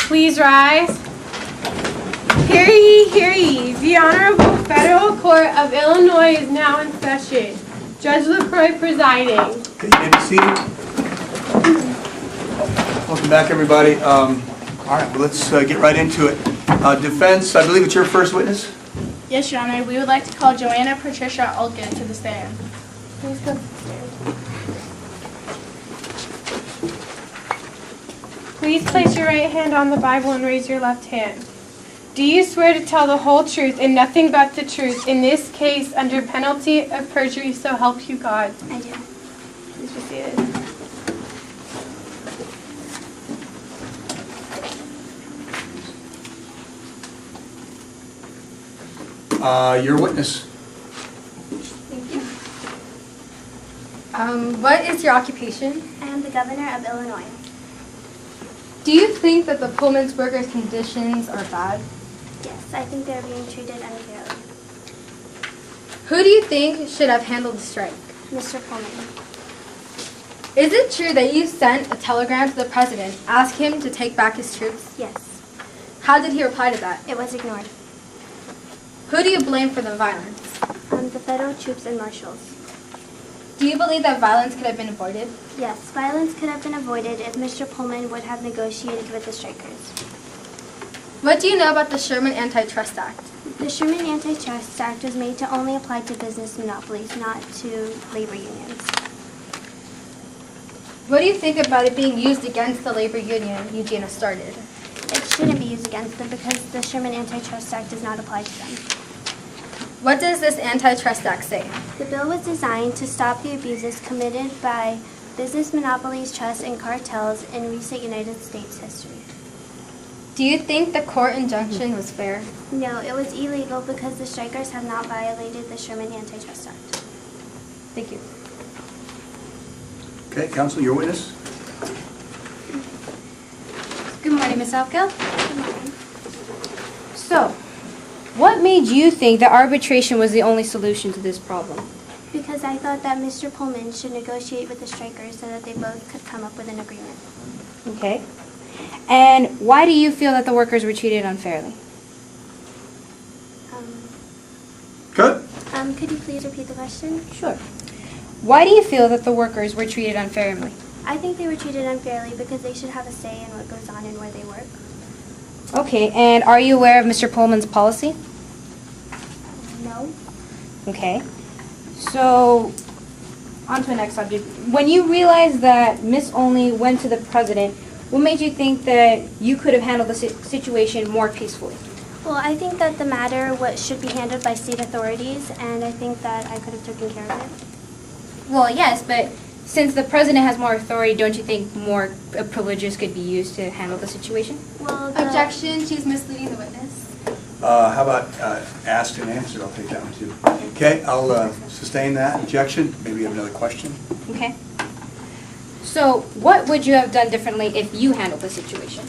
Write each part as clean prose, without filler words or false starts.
Please rise. Hear ye, hear ye. The Honorable Federal Court of Illinois is now in session. Judge LaCroix presiding. Okay, you may be seated. Welcome back, everybody. All right, well, let's get right into it. Defense, I believe it's your first witness? Yes, Your Honor. We would like to call Joanna Patricia Olkin to the stand. Please come to the stand. Please place your right hand on the Bible and raise your left hand. Do you swear to tell the whole truth and nothing but the truth in this case under penalty of perjury, so help you God? I do. Please be seated. Your witness. Thank you. What is your occupation? I am the Governor of Illinois. Do you think that the Pullman's workers' conditions are bad? Yes, I think they're being treated unfairly. Who do you think should have handled the strike? Mr. Pullman. Is it true that you sent a telegram to the president asking him to take back his troops? Yes, How did he reply to that? it was ignored. Who do you blame for the violence? The federal troops and marshals. Do you believe that violence could have been avoided? Yes, violence could have been avoided if Mr. Pullman would have negotiated with the strikers. What do you know about the Sherman Antitrust Act? The Sherman Antitrust Act was made to only apply to business monopolies, not to labor unions. What do you think about it being used against the labor union Eugenia started? It shouldn't be used against them because the Sherman Antitrust Act does not apply to them. What does this Antitrust Act say? The bill was designed to stop the abuses committed by business monopolies, trusts, and cartels in recent United States history. Do you think the court injunction was fair? No, it was illegal because the strikers have not violated the Sherman Antitrust Act. Thank you. Okay, counsel, your witness. Good morning, Ms. Alkill. Good morning. So, what made you think that arbitration was the only solution to this problem? Because I thought that Mr. Pullman should negotiate with the strikers so that they both could come up with an agreement. Okay. And why do you feel that the workers were treated unfairly? Good. Could you please repeat the question? Sure. Why do you feel that the workers were treated unfairly? I think they were treated unfairly because they should have a say in what goes on and where they work. Okay, and are you aware of Mr. Pullman's policy? No. Okay. So, on to the next subject. When you realized that Miss Only went to the president, what made you think that you could have handled the situation more peacefully? Well, I think that the matter should be handled by state authorities, and I think that I could have taken care of it. Well, yes, but since the president has more authority, don't you think more privileges could be used to handle the situation? Well, Objection, she's misleading the witness. How about asked and answered? I'll take that one too. Okay, I'll sustain that objection. Maybe you have another question. Okay. So, what would you have done differently if you handled the situation?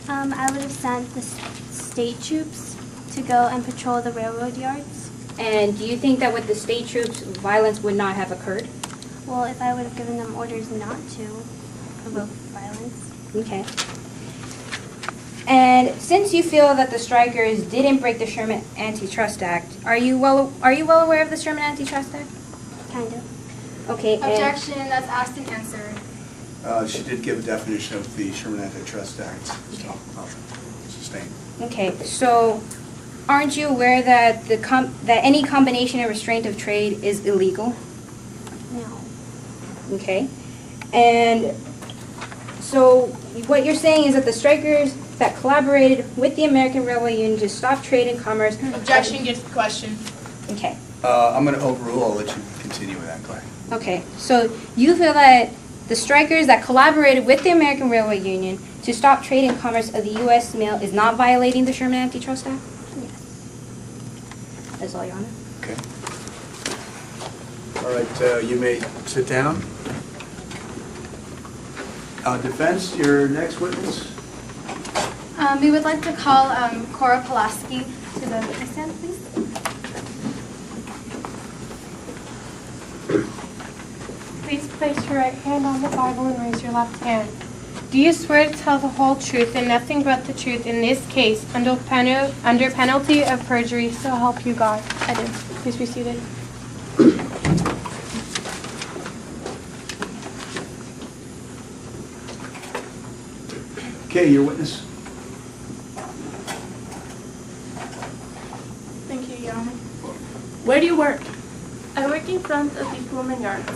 I would have sent the state troops to go and patrol the railroad yards. And do you think that with the state troops, violence would not have occurred? Well, if I would have given them orders not to provoke violence. Okay. And since you feel that the strikers didn't break the Sherman Antitrust Act, are you well aware of the Sherman Antitrust Act? Kind of. Okay. Objection, that's asked and answered. She did give a definition of the Sherman Antitrust Act, so I'll sustain. Okay. So, aren't you aware that that any combination or restraint of trade is illegal? No. Okay. And so what you're saying is that the strikers that collaborated with the American Railway Union to stop trade and commerce. Objection, gets the question. Okay. I'm going to overrule. I'll let you continue with that, Clay. Okay. So you feel that the strikers that collaborated with the American Railway Union to stop trade and commerce of the U.S. mail is not violating the Sherman Antitrust Act? Yes. That's all, Your Honor. Okay. All right, you may sit down. Defense, your next witness. We would like to call Cora Pulaski to the witness stand, please. Please place your right hand on the Bible and raise your left hand. Do you swear to tell the whole truth and nothing but the truth in this case under penalty of perjury, so help you God? I do. Please be seated. Okay, your witness. Thank you, Your Honor. Where do you work? I work in front of the Pullman yards.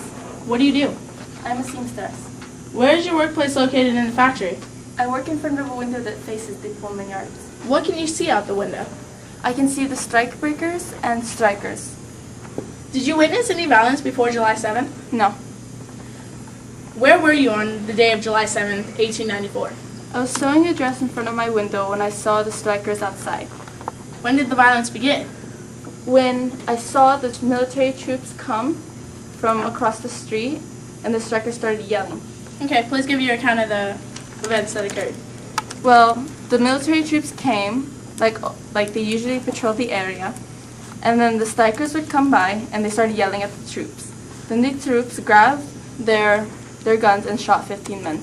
What do you do? I'm a seamstress. Where is your workplace located in the factory? I work in front of a window that faces the Pullman yards. What can you see out the window? I can see the strike breakers and strikers. Did you witness any violence before July 7th? No. Where were you on the day of July 7th, 1894? I was sewing a dress in front of my window when I saw the strikers outside. When did the violence begin? When I saw the military troops come from across the street and the strikers started yelling. Okay, please give your account of the events that occurred. Well, the military troops came, like they usually patrol the area, and then the strikers would come by and they started yelling at the troops. Then the troops grabbed their guns and shot 15 men.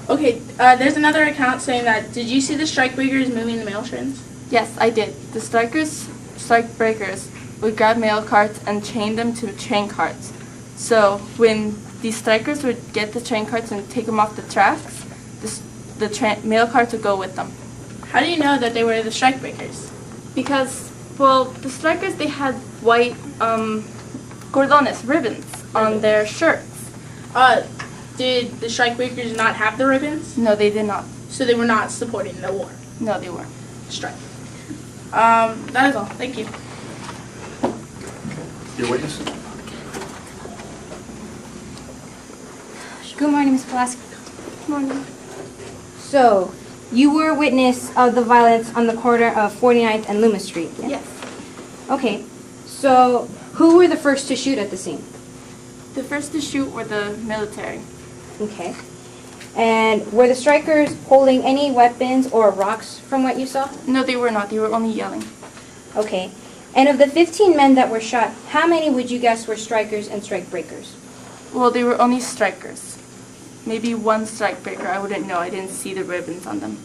Okay, there's another account saying that, did you see the strike breakers moving the mail trains? Yes, I did. The strike breakers would grab mail carts and chain them to train carts. So when these strikers would get the train carts and take them off the tracks, the mail carts would go with them. How do you know that they were the strike breakers? Because, well, the strikers, they had white cordones, ribbons, on their shirts. Did the strike breakers not have the ribbons? No, they did not. So they were not supporting the war No, they weren't. strike. That is all. Thank you. Your witness. Good morning, Ms. Pulaski. Morning. So, you were a witness of the violence on the corner of 49th and Loomis Street? Yes. Okay, so who were the first to shoot at the scene? The first to shoot were the military. Okay. And were the strikers holding any weapons or rocks from what you saw? No, they were not. They were only yelling. Okay. And of the 15 men that were shot, how many would you guess were strikers and strike breakers? Well, they were only strikers. Maybe one strike breaker. I wouldn't know. I didn't see the ribbons on them.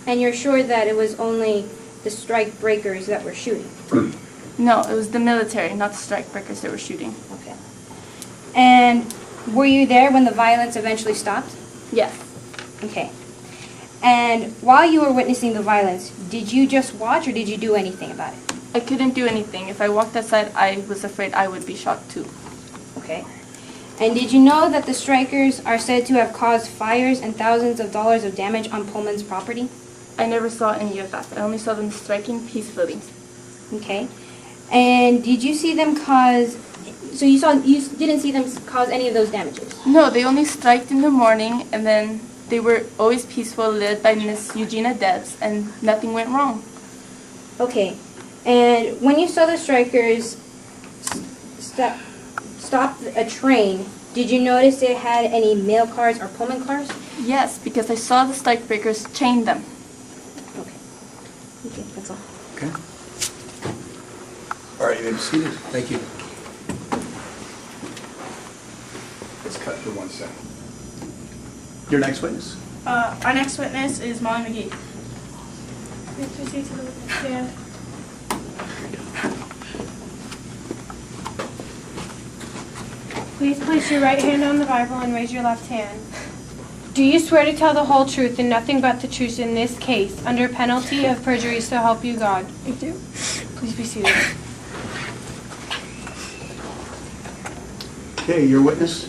And you're sure that it was only the strike breakers that were shooting? No, it was the military, not the strike breakers that were shooting. Okay. And were you there when the violence eventually stopped? Yes. Okay. And while you were witnessing the violence, did you just watch or did you do anything about it? I couldn't do anything. If I walked outside, I was afraid I would be shot too. Okay. And did you know that the strikers are said to have caused fires and thousands of dollars of damage on Pullman's property? I never saw any of that. I only saw them striking peacefully. Okay. And did you see them cause, so you didn't see them cause any of those damages? No, they only striked in the morning, and then they were always peaceful, led by Miss Eugenia Debs, and nothing went wrong. Okay. And when you saw the strikers stop a train, did you notice it had any mail cars or Pullman cars? Yes, because I saw the strike breakers chain them. Okay. Okay, that's all. Okay. All right, you may be seated. Thank you. Let's cut for 1 second. Your next witness. Our next witness is Molly McGee. Please proceed to the witness stand. Please place your right hand on the Bible and raise your left hand. Do you swear to tell the whole truth and nothing but the truth in this case, under penalty of perjury, so help you God? I do. Please be seated. Okay, your witness.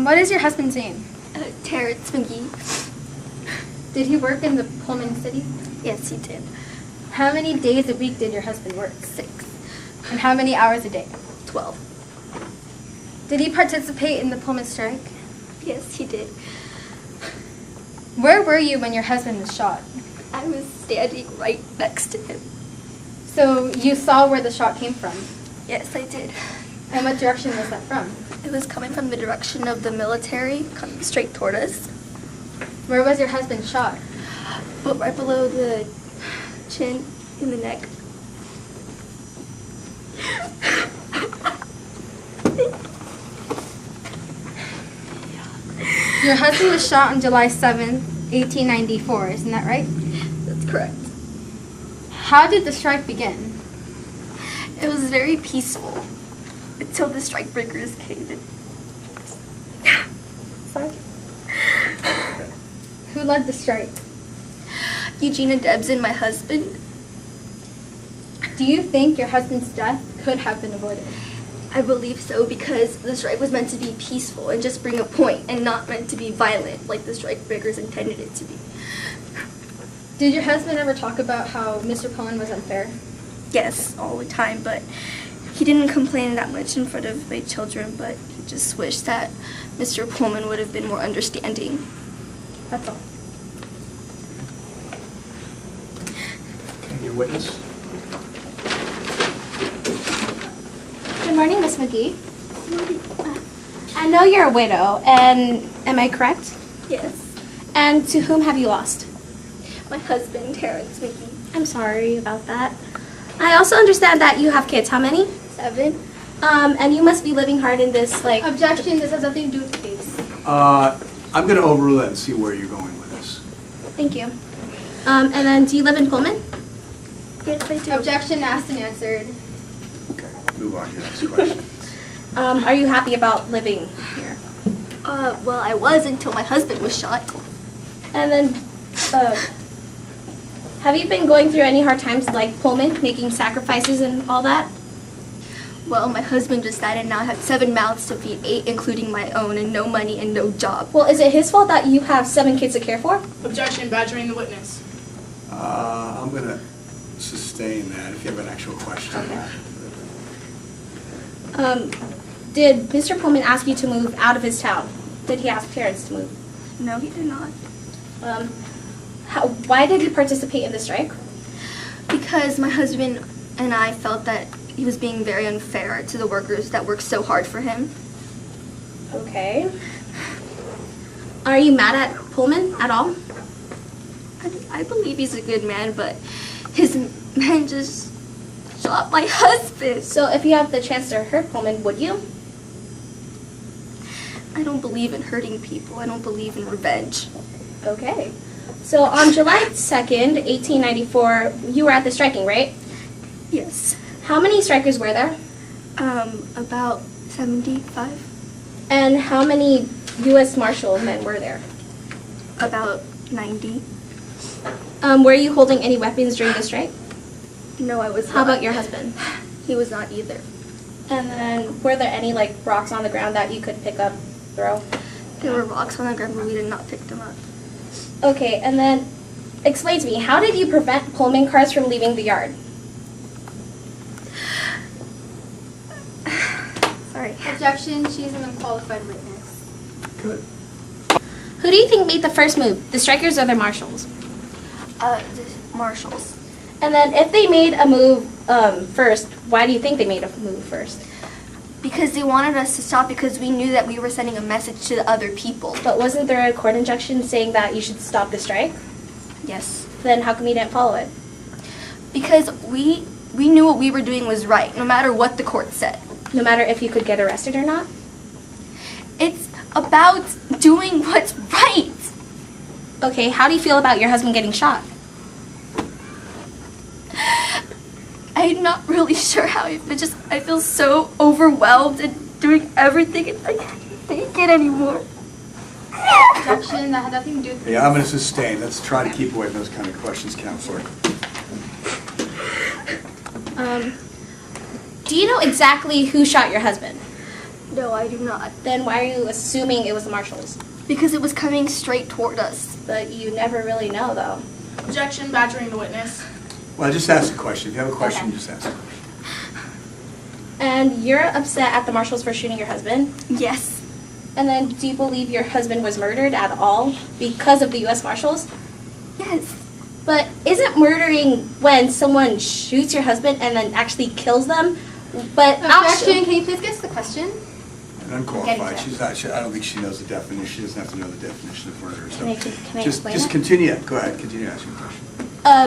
What is your husband's name? Terrence McGee. Did he work in the Pullman City? Yes, he did. How many days a week did your husband work? 6, And how many hours a day? 12. Did he participate in the Pullman strike? Yes, he did. Where were you when your husband was shot? I was standing right next to him. So you saw where the shot came from. Yes, I did. And what direction was that from? It was coming from the direction of the military, coming straight toward us. Where was your husband shot? But right below the chin, in the neck. Thank Your husband was shot on July 7th, 1894, isn't that right? That's correct. How did the strike begin? It was very peaceful until the strikebreakers came in. Sorry. Who led the strike? Eugenia Debs and my husband. Do you think your husband's death could have been avoided? I believe so because the strike was meant to be peaceful and just bring a point and not meant to be violent like the strikebreakers intended it to be. Did your husband ever talk about how Mr. Pullman was unfair? Yes, all the time, but he didn't complain that much in front of my children, but he just wished that Mr. Pullman would have been more understanding. That's all. Okay, your witness? Good morning, Miss McGee. I know you're a widow, and am I correct? Yes. And to whom have you lost? My husband, Terrence McGee. I'm sorry about that. I also understand that you have kids. How many? 7. And you must be living hard in this, like... Objection, this has nothing to do with the case. I'm going to overrule it and see where you're going with this. Thank you. And then, do you live in Pullman? Yes, I do. Objection asked and answered. Okay, move on to the next question. Are you happy about living here? Well, I was until my husband was shot. And then, have you been going through any hard times like Pullman, making sacrifices and all that? Well, my husband just died and now I have 7 mouths to feed, 8 including my own, and no money and no job. Well, is it his fault that you have 7 kids to care for? Objection, badgering the witness. I'm going to sustain that if you have an actual question. Did Mr. Pullman ask you to move out of his town? Did he ask parents to move? No, he did not. Why did he participate in the strike? Because my husband and I felt that he was being very unfair to the workers that worked so hard for him. Okay. Are you mad at Pullman at all? I believe he's a good man, but his men just shot my husband. So if you have the chance to hurt Pullman, would you? I don't believe in hurting people. I don't believe in revenge. Okay. So on July 2nd, 1894, you were at the striking, right? Yes. How many strikers were there? About 75. And how many U.S. Marshal men were there? About 90. Were you holding any weapons during the strike? No, I was not. How about your husband? He was not either. And then were there any like rocks on the ground that you could pick up, throw? There were rocks on the ground, but we did not pick them up. Okay, and then explain to me, how did you prevent Pullman cars from leaving the yard? Sorry. Objection, she's an unqualified witness. Good. Who do you think made the first move, the strikers or the marshals? The marshals. And then if they made a move first, why do you think they made a move first? Because they wanted us to stop because we knew that we were sending a message to the other people. But wasn't there a court injunction saying that you should stop the strike? Yes. Then how come you didn't follow it? Because we knew what we were doing was right, no matter what the court said. No matter if you could get arrested or not? It's about doing what's right. Okay, how do you feel about your husband getting shot? I'm not really sure how I feel so overwhelmed and doing everything and I can't take it anymore. Objection, that had nothing to do with the Yeah, I'm going to sustain. Let's try to keep away from those kind of questions, Counselor. Do you know exactly who shot your husband? No, I do not. Then why are you assuming it was the marshals? Because it was coming straight toward us. But you never really know, though. Objection, badgering the witness. Well, just ask a question. If you have a question, Okay. just ask. And you're upset at the marshals for shooting your husband? Yes. And then do you believe your husband was murdered at all because of the U.S. Marshals? Yes. But isn't murdering when someone shoots your husband and then actually kills them? But Objection, can you please get to the question? And unqualified. She's not. I don't think she knows the definition. She doesn't have to know the definition of murder. So Can I just explain just it? continue. Go ahead. Continue asking the question.